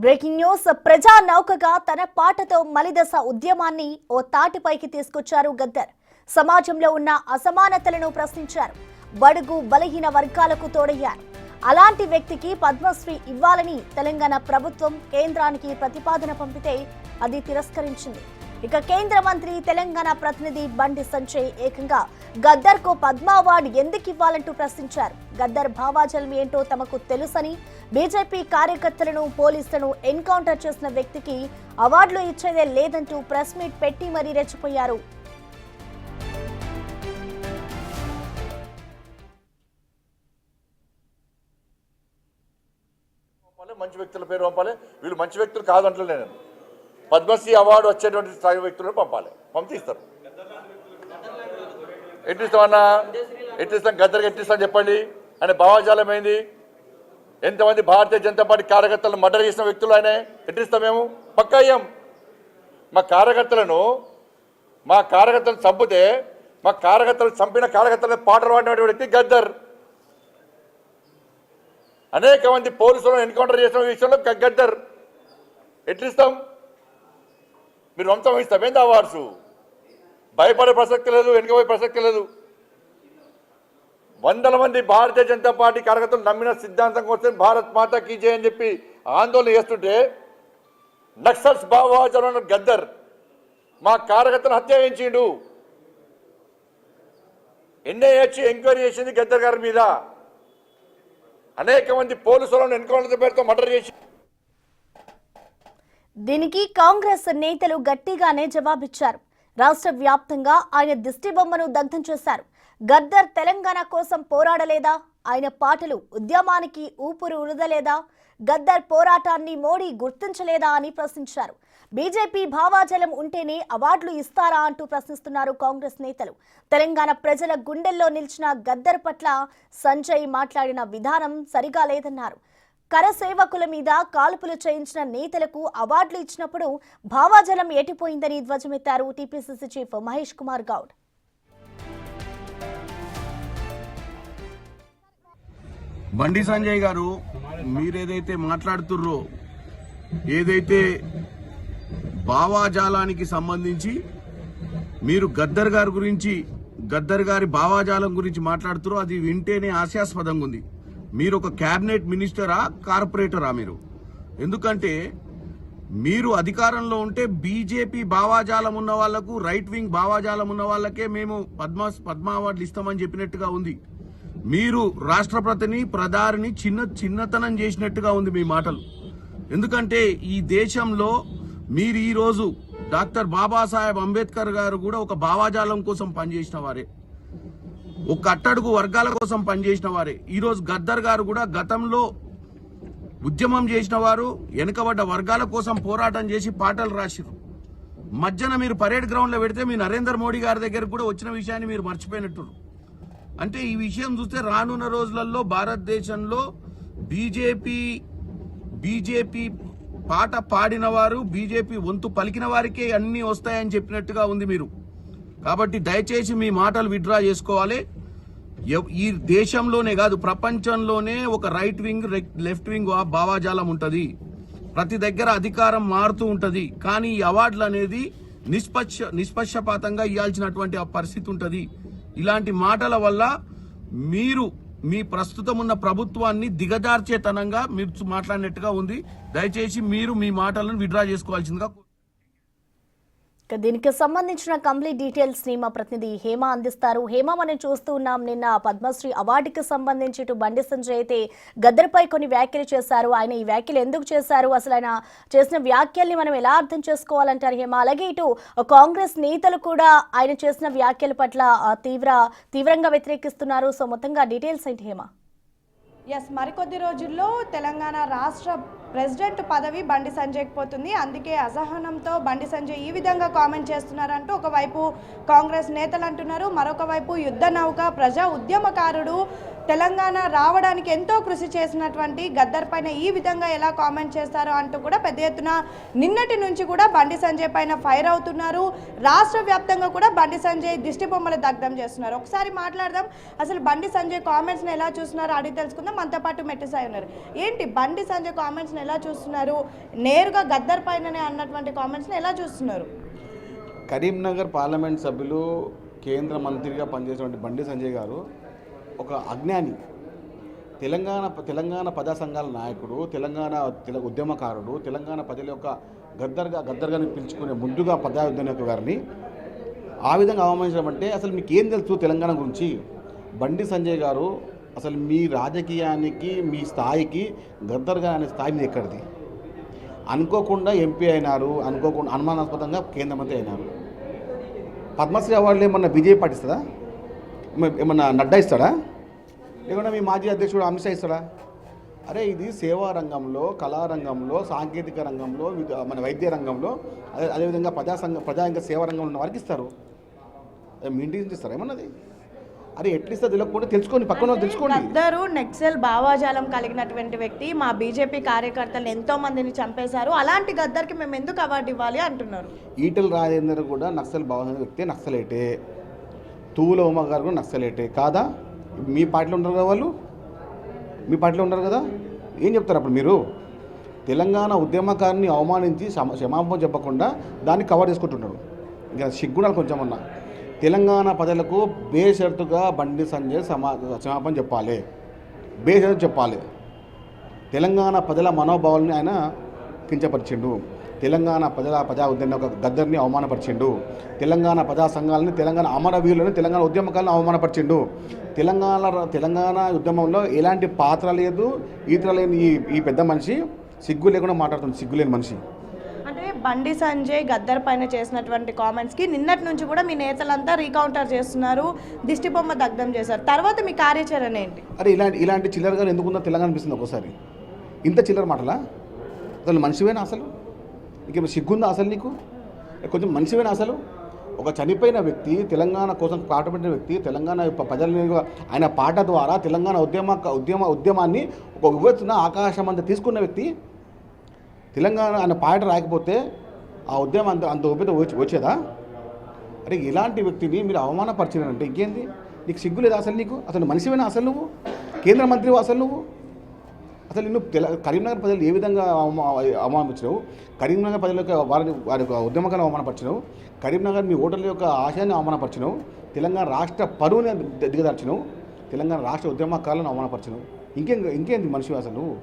Breaking news ప్రజా నౌకగా తన పాటతో మలిదశ ఉద్యమాన్ని ఓ తాటిపైకి తీసుకొచ్చారు గద్దర్. సమాజంలో ఉన్న అసమానతలను ప్రశ్నించారు. బడుగు బలహీన వర్గాలకు తోడయ్యారు. అలాంటి వ్యక్తికి పద్మశ్రీ ఇవ్వాలని తెలంగాణ ప్రభుత్వం కేంద్రానికి ప్రతిపాదన పంపితే అది తిరస్కరించింది. ఇక కేంద్ర మంత్రి తెలంగాణ ప్రతినిధి బండి సంజయ్ ఏకంగా గద్దర్ కు పద్మ అవార్డు ఎందుకు ఇవ్వాలంటూ ప్రశ్నించారు. గద్దర్ భావాజలం ఏంటో తమకు తెలుసని, బీజేపీ కార్యకర్తలను పోలీసులను ఎన్కౌంటర్ చేసిన వ్యక్తికి అవార్డులు ఇచ్చేదే లేదంటూ ప్రెస్ మీట్ పెట్టి మరీ రెచ్చిపోయారు. మంచి వ్యక్తుల పేరు పంపాలి. వీళ్ళు మంచి వ్యక్తులు కాదంటలే. నేను పద్మశ్రీ అవార్డు వచ్చేటువంటి స్థాయి వ్యక్తులను పంపాలి. పంపిస్తారు. ఎట్టిస్తామన్నా? ఎట్టిస్తాం? గద్దరికి ఎట్టిస్తాం చెప్పండి. ఆయన భావజాలం ఏంది? ఎంతమంది భారతీయ జనతా పార్టీ కార్యకర్తలను మర్డర్ చేసిన వ్యక్తులు ఆయన ఎట్టిస్తాం? మేము పక్కా అయ్యాం. మా కార్యకర్తలను చంపితే మా కార్యకర్తలు చంపిన కార్యకర్తలను పాటలు పాడినటువంటి వ్యక్తి గద్దర్. అనేక మంది పోలీసులను ఎన్కౌంటర్ చేసిన విషయంలో గద్దర్. ఎట్లిస్తాం? మీరు వంశం ఇస్తాం ఏంది అవార్డ్స్? భయపడే ప్రసక్తి లేదు, వెనుకపోయే ప్రసక్తి లేదు. వందల మంది భారతీయ జనతా పార్టీ కార్యకర్తలు నమ్మిన సిద్ధాంతం కోసం భారత్ మాతా కీ జై అని చెప్పి ఆందోళన చేస్తుంటే నక్సల్స్ భావజాలం గద్దర్ మా కార్యకర్తను హత్య చేయించిండు. ఎన్ఐఏ ఎంక్వైరీ చేసింది గద్దర్ గారి మీద. అనేక మంది పోలీసులను ఎన్కౌంటర్ పేరుతో మర్డర్ చేసి. దీనికి కాంగ్రెస్ నేతలు గట్టిగానే జవాబిచ్చారు. రాష్ట్ర వ్యాప్తంగా ఆయన దిష్టి బొమ్మను దగ్ధం చేశారు. గద్దర్ తెలంగాణ కోసం పోరాడలేదా? ఆయన పాటలు ఉద్యమానికి ఊపిరి ఊదలేదా? గద్దర్ పోరాటాన్ని మోడీ గుర్తించలేదా అని ప్రశ్నించారు. బీజేపీ భావాజలం ఉంటేనే అవార్డులు ఇస్తారా అంటూ ప్రశ్నిస్తున్నారు కాంగ్రెస్ నేతలు. తెలంగాణ ప్రజల గుండెల్లో నిలిచిన గద్దర్ పట్ల సంజయ్ మాట్లాడిన విధానం సరిగా లేదన్నారు. కరసేవకుల మీద కాల్పులు చేయించిన నేతలకు అవార్డులు ఇచ్చినప్పుడు భావాజలం ఏటిపోయిందని ధ్వజమెత్తారు టీపీసీసీ చీఫ్ మహేష్ కుమార్ గౌడ్. బండి సంజయ్ గారు, మీరేదైతే మాట్లాడుతుర్రో, ఏదైతే భావాజాలానికి సంబంధించి మీరు గద్దర్ గారి భావాజాలం గురించి మాట్లాడుతుర్రో, అది వింటేనే హాస్యాస్పదంగా ఉంది. మీరు ఒక క్యాబినెట్ మినిస్టరా, కార్పొరేటరా? మీరు ఎందుకంటే మీరు అధికారంలో ఉంటే బీజేపీ భావాజాలం ఉన్న వాళ్లకు, రైట్ వింగ్ భావాజాలం ఉన్న వాళ్ళకే మేము పద్మ అవార్డులు ఇస్తామని చెప్పినట్టుగా ఉంది. మీరు రాష్ట్రపతిని, ప్రధాని చిన్నతనం చేసినట్టుగా ఉంది మీ మాటలు. ఎందుకంటే ఈ దేశంలో మీరు ఈ రోజు డాక్టర్ బాబాసాహెబ్ అంబేద్కర్ గారు కూడా ఒక భావాజాలం కోసం పనిచేసిన వారే, ఒక అట్టడుగు వర్గాల కోసం పనిచేసిన వారే. ఈరోజు గద్దర్ గారు కూడా గతంలో ఉద్యమం చేసిన వారు, వెనుకబడ్డ వర్గాల కోసం పోరాటం చేసి పాటలు రాసిరు. మధ్యన మీరు పరేడ్ గ్రౌండ్ లో పెడితే మీ నరేంద్ర మోడీ గారి దగ్గర కూడా వచ్చిన విషయాన్ని మీరు మర్చిపోయినట్టు. అంటే ఈ విషయం చూస్తే రానున్న రోజులలో భారతదేశంలో బీజేపీ పాట పాడిన వారు, బీజేపీ వంతు పలికిన వారికే అన్ని వస్తాయని చెప్పినట్టుగా ఉంది మీరు. కాబట్టి దయచేసి మీ మాటలు విత్డ్రా చేసుకోవాలి. ఈ దేశంలోనే కాదు, ప్రపంచంలోనే ఒక రైట్ వింగ్, లెఫ్ట్ వింగ్ భావాజాలం ఉంటది. ప్రతి దగ్గర అధికారం మారుతూ ఉంటది. కానీ ఈ అవార్డులు అనేది నిష్పక్షపాతంగా ఇవ్వాల్సినటువంటి పరిస్థితి ఉంటది. ఇలాంటి మాటల వల్ల మీరు మీ ప్రస్తుతం ఉన్న ప్రభుత్వాన్ని దిగజార్చేతనంగా మీరు మాట్లాడినట్టుగా ఉంది. దయచేసి మీరు మీ మాటలను విత్డ్రా చేసుకోవాల్సిందిగా. దీనికి సంబంధించిన కంప్లీట్ డీటెయిల్స్ ని మా ప్రతినిధి హేమ అందిస్తారు. హేమ, మనం చూస్తూ ఉన్నాం, నిన్న పద్మశ్రీ అవార్డుకి సంబంధించి ఇటు బండి సంజయ్ అయితే గద్దర్పై కొన్ని వ్యాఖ్యలు చేశారు. ఆయన ఈ వ్యాఖ్యలు ఎందుకు చేశారు, అసలు ఆయన చేసిన వ్యాఖ్యల్ని మనం ఎలా అర్థం చేసుకోవాలంటారు హేమ? అలాగే ఇటు కాంగ్రెస్ నేతలు కూడా ఆయన చేసిన వ్యాఖ్యల పట్ల తీవ్రంగా వ్యతిరేకిస్తున్నారు. సో మొత్తంగా డీటెయిల్స్ ఏంటి హేమ? మరికొద్ది రోజుల్లో తెలంగాణ రాష్ట్ర ప్రెసిడెంట్ పదవి బండి సంజయ్కి పోతుంది. అందుకే అసహనంతో బండి సంజయ్ ఈ విధంగా కామెంట్ చేస్తున్నారంటూ ఒకవైపు కాంగ్రెస్ నేతలు అంటున్నారు. మరొక వైపు యుద్ధ నౌక, ప్రజా ఉద్యమకారుడు తెలంగాణ రావడానికి ఎంతో కృషి చేసినటువంటి గద్దర్ పైన ఈ విధంగా ఎలా కామెంట్ చేస్తారో అంటూ కూడా పెద్ద ఎత్తున నిన్నటి నుంచి కూడా బండి సంజయ్ పైన ఫైర్ అవుతున్నారు. రాష్ట్ర వ్యాప్తంగా కూడా బండి సంజయ్ దిష్టి బొమ్మలు దగ్ధం చేస్తున్నారు. ఒకసారి మాట్లాడదాం, అసలు బండి సంజయ్ కామెంట్స్ని ఎలా చూస్తున్నారో అడిగి తెలుసుకుందాం. మనతో పాటు మెట్టిసాయి ఉన్నారు. ఏంటి బండి సంజయ్ కామెంట్స్ని ఎలా చూస్తున్నారు? నేరుగా గద్దర్ పైననే అన్నటువంటి కామెంట్స్ని ఎలా చూస్తున్నారు? కరీంనగర్ పార్లమెంట్ సభ్యులు కేంద్ర మంత్రిగా పనిచేసినటువంటి బండి సంజయ్ గారు ఒక అజ్ఞాని. తెలంగాణ ప్రజా సంఘాల నాయకుడు, ఉద్యమకారుడు, తెలంగాణ ప్రజల యొక్క గద్దర్గా పిలుచుకునే ముందుగా ప్రజాయుద్ధ గారిని ఆ విధంగా అవమానించడం అంటే అసలు మీకు ఏం తెలుసు తెలంగాణ గురించి? బండి సంజయ్ గారు అసలు మీ రాజకీయానికి, మీ స్థాయికి గద్దర్గా అనే స్థాయి మీద ఎక్కడిది? అనుకోకుండా ఎంపీ అయినారు, అనుకోకుండా అనుమానాస్పదంగా కేంద్ర మంత్రి అయినారు. పద్మశ్రీ అవార్డులు ఏమన్నా బీజేపీ పాటిస్తుందా? ఏమన్నా నడ్డా ఇస్తాడా? లేకుండా మీ మాజీ అధ్యక్షుడు అమిత్ షా ఇస్తాడా? అరే ఇది సేవా రంగంలో, కళారంగంలో, సాంకేతిక రంగంలో, మన వైద్య రంగంలో, అదేవిధంగా ప్రజా సేవా రంగంలో ఉన్న వారికి ఇస్తారు. మీ ఇంటి నుంచి ఇస్తారా ఏమన్నది? అరే ఎట్లిస్తా తెలియకుండా తెలుసుకోండి, పక్కన తెలుసుకోండి. గద్దరు నెక్సల్ భావాజాలం కలిగినటువంటి వ్యక్తి, మా బీజేపీ కార్యకర్తలు ఎంతో మందిని చంపేశారు, అలాంటి గద్దర్కి మేము ఎందుకు అవార్డు ఇవ్వాలి అంటున్నారు. ఈటెల రాజేందర్ కూడా నక్సల్ భావన వ్యక్తి, నక్సలేటే. తూల ఉమ గారు కూడా నక్సలేటే కాదా? మీ పార్టీలో ఉంటారు కదా వాళ్ళు, మీ పార్టీలో ఉంటారు కదా, ఏం చెప్తారు అప్పుడు మీరు? తెలంగాణ ఉద్యమకారిని అవమానించి క్షమాపణ చెప్పకుండా దాన్ని కవర్ చేసుకుంటున్నారు. ఇంకా సిగ్గుణాలు కొంచెం ఉన్నా. తెలంగాణ ప్రజలకు బేషరతుగా బండి సంజయ్ క్షమాపణ చెప్పాలి, బేషరతు చెప్పాలి. తెలంగాణ ప్రజల మనోభావాలని ఆయన కించపరిచిండు. తెలంగాణ ప్రజా ఉద్యమ గద్దర్ని అవమానపరిచిండు. తెలంగాణ ప్రజా సంఘాలని, తెలంగాణ అమరవీరులను, తెలంగాణ ఉద్యమకాలను అవమానపరిచిండు. తెలంగాణ ఉద్యమంలో ఎలాంటి పాత్ర లేదు, ఈత్ర లేని ఈ పెద్ద మనిషి సిగ్గు లేకుండా మాట్లాడుతుంది, సిగ్గులేని మనిషి. అంటే బండి సంజయ్ గద్దర్ పైన చేసినటువంటి కామెంట్స్కి నిన్నటి నుంచి కూడా మీ నేతలంతా రీకౌంటర్ చేస్తున్నారు, దిష్టి బొమ్మ దగ్ధం చేశారు. తర్వాత మీ కార్యాచరణ ఏంటి? అరే ఇలాంటి చిల్లరగా ఎందుకుందో తెలంగాణ అనిపిస్తుంది ఒకసారి. ఇంత చిల్లర మాటలా? అసలు మనిషివేనా? అసలు ఇంకేమో సిగ్గుందా అసలు నీకు? కొంచెం మనిషివేనా అసలు? ఒక చనిపోయిన వ్యక్తి, తెలంగాణ కోసం పాటుపడిన వ్యక్తి, తెలంగాణ ప్రజలని ఆయన పాట ద్వారా తెలంగాణ ఉద్యమాన్ని ఒక వివత్తున ఆకాశం అంతా తీసుకున్న వ్యక్తి, తెలంగాణ ఆయన పాట రాకపోతే ఆ ఉద్యమం అంత ఉబ్బిత వచ్చేదా? అరే ఇలాంటి వ్యక్తిని మీరు అవమానపరిచినారంటే ఇంకేంది? నీకు సిగ్గు లేదా అసలు? నీకు అసలు మనిషివేనా అసలు? నువ్వు కేంద్ర మంత్రివు అసలు? నువ్వు అసలు నిన్ను కరీంనగర్ ప్రజలు ఏ విధంగా అవమానపరిచినావు? కరీంనగర్ ప్రజల యొక్క వారి యొక్క ఉద్యమకాలను అవమానపరిచినావు. కరీంనగర్ మీ ఓటర్ల యొక్క ఆశయాన్ని అవమానపరిచినావు. తెలంగాణ రాష్ట్ర పరువుని దిగదార్చినావు. తెలంగాణ రాష్ట్ర ఉద్యమకాలను అవమానపరిచినావు. ఇంకేంది మనిషి అసలు? నువ్వు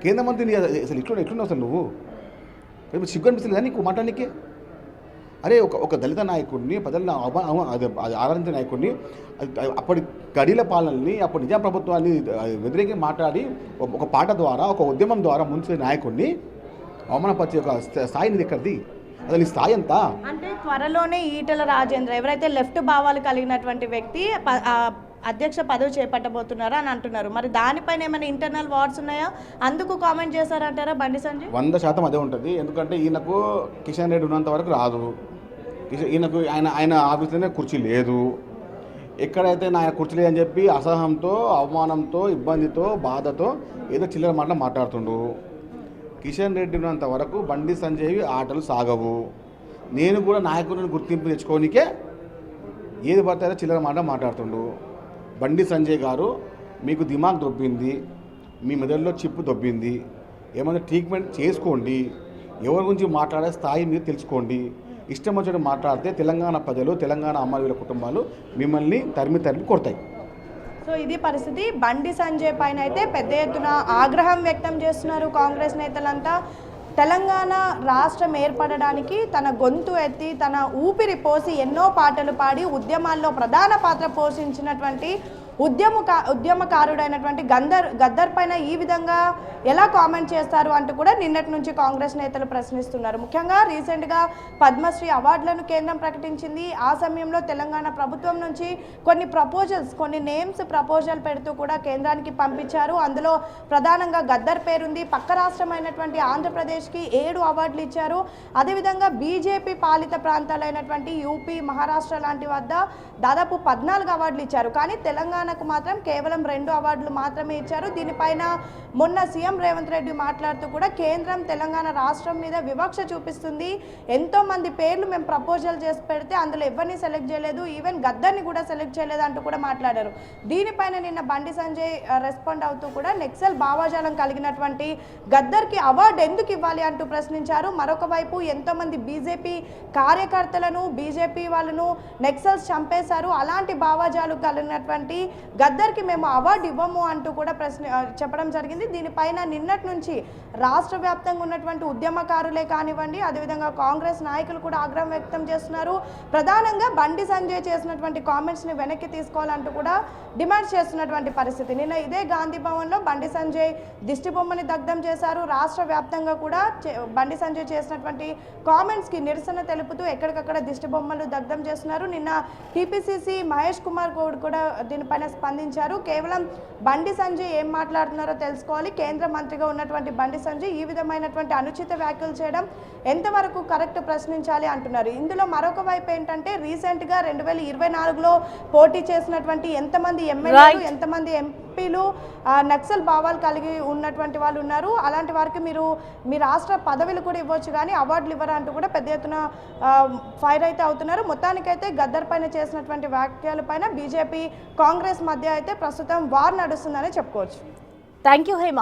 కేంద్ర మంత్రిని అసలు ఎట్లున్నావు అసలు? నువ్వు సిగ్గు అనిపిస్తుంది కదా నీకు మాట్లాడడానికి? అరే ఒక దళిత నాయకుడిని, ప్రజలను ఆదరించిన నాయకుడిని, అప్పటి గడిల పాలనని, అప్పటి నిజాం ప్రభుత్వాన్ని వ్యతిరేకంగా మాట్లాడి ఒక పాట ద్వారా, ఒక ఉద్యమం ద్వారా ముంచే నాయకుడిని అవమానపరిచే ఒక స్థాయిని ఎక్కడిది? అసలు ఈ స్థాయి ఎంత? అంటే త్వరలోనే ఈటెల రాజేంద్ర ఎవరైతే లెఫ్ట్ భావాలు కలిగినటువంటి వ్యక్తి అధ్యక్ష పదవి చేపట్టబోతున్నారా అని అంటున్నారు. మరి దానిపైన ఏమైనా ఇంటర్నల్ వార్స్ ఉన్నాయా? అందుకు కామెంట్ చేశారంటారా బండి సంజయ్? 100% అదే ఉంటుంది. ఎందుకంటే ఈయనకు కిషన్ రెడ్డి ఉన్నంత వరకు రాదు. ఈయనకు ఆయన ఆఫీస్లోనే కుర్చీ లేదు. ఎక్కడైతే ఆయన కుర్చీ లేదని చెప్పి అసహనంతో, అవమానంతో, ఇబ్బందితో, బాధతో ఏదో చిల్లర మాటలు మాట్లాడుతుండు. కిషన్ రెడ్డి ఉన్నంత వరకు బండి సంజయ్ ఆటలు సాగవు. నేను కూడా నాయకుడిని గుర్తింపు తెచ్చుకోనికే ఏది పడితే చిల్లర మాట మాట్లాడుతుండు. బండి సంజయ్ గారు, మీకు దిమాగ్ దొబ్బింది, మీ మెదడులో చిప్పు దొబ్బింది, ఏమైనా ట్రీట్మెంట్ చేసుకోండి. ఎవరి గురించి మాట్లాడే స్థాయి మీరు తెలుసుకోండి. ఇష్టం వచ్చినట్టు మాట్లాడితే తెలంగాణ ప్రజలు, తెలంగాణ అమరవీరుల కుటుంబాలు మిమ్మల్ని తరిమి కొడతాయి. సో ఇది పరిస్థితి. బండి సంజయ్ పైన అయితే పెద్ద ఎత్తున ఆగ్రహం వ్యక్తం చేస్తున్నారు కాంగ్రెస్ నేతలంతా. తెలంగాణ రాష్ట్రం ఏర్పడడానికి తన గొంతు ఎత్తి, తన ఊపిరి పోసి ఎన్నో పాటలు పాడి ఉద్యమాల్లో ప్రధాన పాత్ర పోషించినటువంటి ఉద్యమకారుడైనటువంటి గద్దర్ పైన ఈ విధంగా ఎలా కామెంట్ చేస్తారు అంటూ కూడా నిన్నటి నుంచి కాంగ్రెస్ నేతలు ప్రశ్నిస్తున్నారు. ముఖ్యంగా రీసెంట్గా పద్మశ్రీ అవార్డులను కేంద్రం ప్రకటించింది. ఆ సమయంలో తెలంగాణ ప్రభుత్వం నుంచి కొన్ని నేమ్స్ ప్రపోజల్ పెడుతూ కూడా కేంద్రానికి పంపించారు. అందులో ప్రధానంగా గద్దర్ పేరుంది. పక్క రాష్ట్రమైనటువంటి ఆంధ్రప్రదేశ్కి 7 అవార్డులు ఇచ్చారు. అదేవిధంగా బీజేపీ పాలిత ప్రాంతాలైనటువంటి యూపీ, మహారాష్ట్ర లాంటి వద్ద దాదాపు 14 అవార్డులు ఇచ్చారు. కానీ తెలంగాణ తెలంగాణకు మాత్రం కేవలం 2 అవార్డులు మాత్రమే ఇచ్చారు. దీనిపైన మొన్న సీఎం రేవంత్ రెడ్డి మాట్లాడుతూ కూడా కేంద్రం తెలంగాణ రాష్ట్రం మీద వివక్ష చూపిస్తుంది, ఎంతో మంది పేర్లు మేము ప్రపోజల్ చేసి పెడితే అందులో ఎవరిని సెలెక్ట్ చేయలేదు, ఈవెన్ గద్దర్ని కూడా సెలెక్ట్ చేయలేదు అంటూ కూడా మాట్లాడారు. దీనిపైన నిన్న బండి సంజయ్ రెస్పాండ్ అవుతూ కూడా నెక్సల్ భావాజాలం కలిగినటువంటి గద్దర్కి అవార్డు ఎందుకు ఇవ్వాలి అంటూ ప్రశ్నించారు. మరొక వైపు ఎంతో మంది బీజేపీ కార్యకర్తలను బీజేపీ వాళ్ళను నెక్సల్స్ చంపేశారు, అలాంటి భావాజాలు కలిగినటువంటి గద్దర్కి మేము అవార్డు ఇవ్వము అంటూ కూడా చెప్పడం జరిగింది. దీనిపైన నిన్నటి నుంచి రాష్ట్ర వ్యాప్తంగా ఉన్నటువంటి ఉద్యమకారులే కానివ్వండి, అదేవిధంగా కాంగ్రెస్ నాయకులు కూడా ఆగ్రహం వ్యక్తం చేస్తున్నారు. ప్రధానంగా బండి సంజయ్ చేసినటువంటి కామెంట్స్ని వెనక్కి తీసుకోవాలంటూ కూడా డిమాండ్ చేస్తున్నటువంటి పరిస్థితి. నిన్న ఇదే గాంధీ భవన్లో బండి సంజయ్ దిష్టి బొమ్మని దగ్ధం చేశారు. రాష్ట్ర వ్యాప్తంగా కూడా బండి సంజయ్ చేసినటువంటి కామెంట్స్కి నిరసన తెలుపుతూ ఎక్కడికక్కడ దిష్టి బొమ్మలు దగ్ధం చేస్తున్నారు. నిన్న టీపీసీసీ మహేష్ కుమార్ గౌడ్ కూడా దీనిపైన స్పందించారు. కేవలం బండి సంజయ్ ఏం మాట్లాడుతున్నారో తెలుసుకోవాలి, కేంద్ర మంత్రిగా ఉన్నటువంటి బండి సంజయ్ ఈ విధమైనటువంటి అనుచిత వ్యాఖ్యలు చేయడం ఎంతవరకు కరెక్ట్ ప్రశ్నించాలి అంటున్నారు. ఇందులో మరొక వైపు ఏంటంటే రీసెంట్గా 2024లో పోటీ చేసినటువంటి ఎంతమంది ఎమ్మెల్యేలు ఎంతమంది ఎంపీలు నక్సల్ భావాలు కలిగి ఉన్నటువంటి వాళ్ళు ఉన్నారు, అలాంటి వారికి మీరు మీ రాష్ట్ర పదవులు కూడా ఇవ్వచ్చు కానీ అవార్డులు ఇవ్వరా అంటూ కూడా పెద్ద ఎత్తున ఫైర్ అయితే అవుతున్నారు. మొత్తానికైతే గద్దర్ పైన చేసినటువంటి వ్యాఖ్యల పైన బీజేపీ కాంగ్రెస్ మధ్య అయితే ప్రస్తుతం వార్ నడుస్తుందని చెప్పుకోవచ్చు. Thank you Hema.